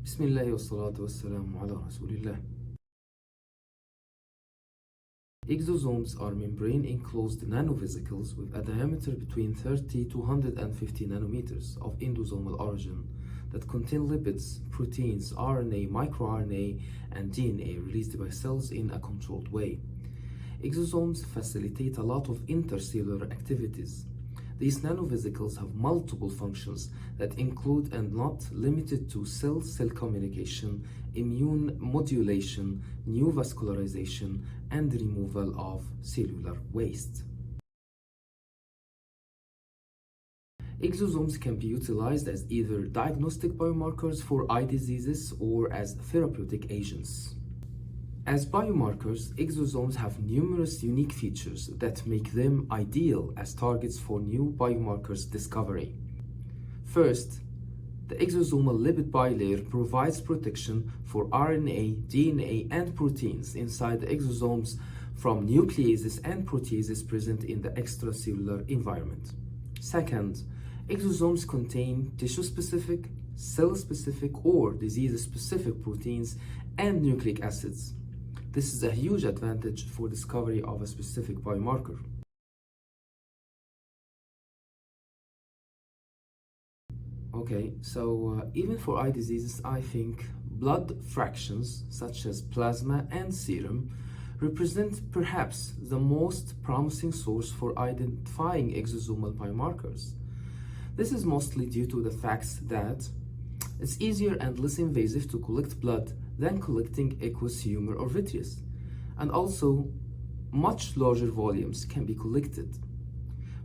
بسم الله والصلاة والسلام على رسول الله. Exosomes are membrane-enclosed nanovesicles with a diameter between 30 to 150 nanometers of endosomal origin that contain lipids, proteins, RNA, microRNA, and DNA released by cells in a controlled way. Exosomes facilitate a lot of intercellular activities. These nanovesicles have multiple functions that include and not limited to cell-cell communication, immune modulation, new vascularization, and removal of cellular waste. Exosomes can be utilized as either diagnostic biomarkers for eye diseases or as therapeutic agents. As biomarkers, exosomes have numerous unique features that make them ideal as targets for new biomarkers discovery. First, the exosomal lipid bilayer provides protection for RNA, DNA, and proteins inside the exosomes from nucleases and proteases present in the extracellular environment. Second, exosomes contain tissue-specific, cell-specific, or disease-specific proteins and nucleic acids. This is a huge advantage for discovery of a specific biomarker. Okay, so even for eye diseases, I think blood fractions such as plasma and serum represent perhaps the most promising source for identifying exosomal biomarkers. This is mostly due to the fact that it's easier and less invasive to collect blood than collecting aqueous humor or vitreous, and also much larger volumes can be collected.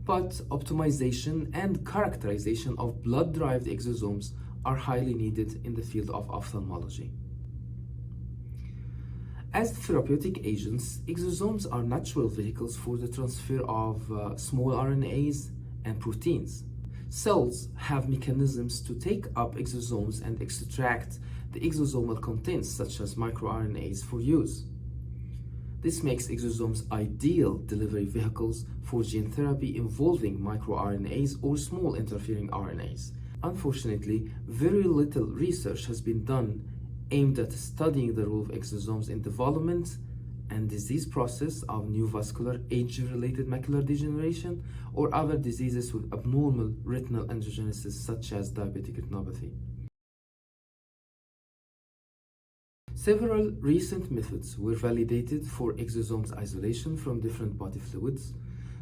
But optimization and characterization of blood-derived exosomes are highly needed in the field of ophthalmology. As therapeutic agents, exosomes are natural vehicles for the transfer of small RNAs and proteins. Cells have mechanisms to take up exosomes and extract the exosomal contents such as microRNAs for use. This makes exosomes ideal delivery vehicles for gene therapy involving microRNAs or small interfering RNAs. Unfortunately, very little research has been done aimed at studying the role of exosomes in development and disease process of neovascular age-related macular degeneration or other diseases with abnormal retinal angiogenesis such as diabetic retinopathy. Several recent methods were validated for exosomes isolation from different body fluids.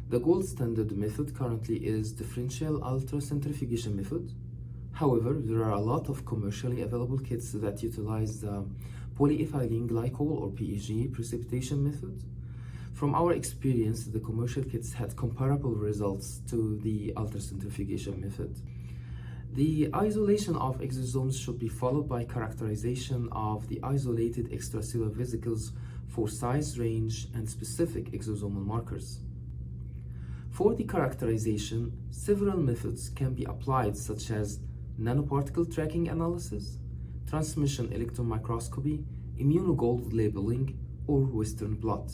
The gold standard method currently is differential ultracentrifugation method. However, there are a lot of commercially available kits that utilize the polyethylene glycol or PEG precipitation method. From our experience, the commercial kits had comparable results to the ultracentrifugation method. The isolation of exosomes should be followed by characterization of the isolated extracellular vesicles for size range and specific exosomal markers. For the characterization, several methods can be applied such as nanoparticle tracking analysis, transmission electron microscopy, immunogold labeling, or Western blot.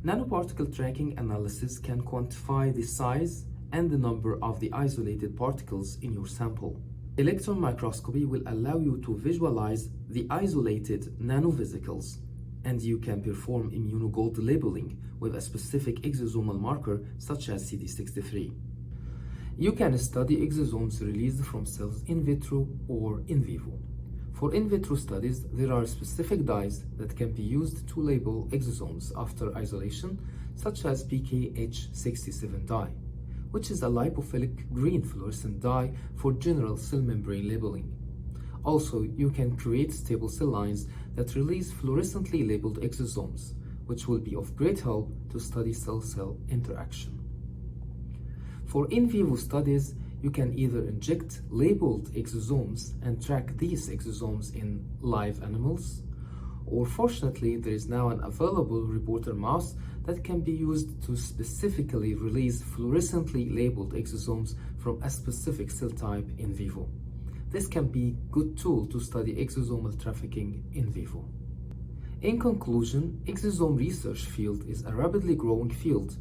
Nanoparticle tracking analysis can quantify the size and the number of the isolated particles in your sample. Electron microscopy will allow you to visualize the isolated nanovesicles, and you can perform immunogold labeling with a specific exosomal marker such as CD63. You can study exosomes released from cells in vitro or in vivo. For in vitro studies, there are specific dyes that can be used to label exosomes after isolation, such as PKH67 dye, which is a lipophilic green fluorescent dye for general cell membrane labeling. Also, you can create stable cell lines that release fluorescently labeled exosomes, which will be of great help to study cell-cell interaction. For in vivo studies, you can either inject labeled exosomes and track these exosomes in live animals, or fortunately, there is now an available reporter mouse that can be used to specifically release fluorescently labeled exosomes from a specific cell type in vivo. This can be a good tool to study exosomal trafficking in vivo. In conclusion, exosome research field is a rapidly growing field,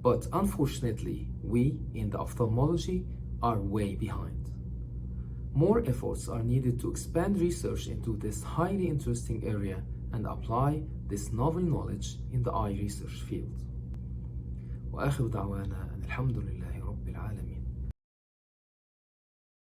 but unfortunately, we in the ophthalmology are way behind. more efforts are needed to expand research into this highly interesting area and apply this novel knowledge in the eye research field. وآخر دعوانا أن الحمد لله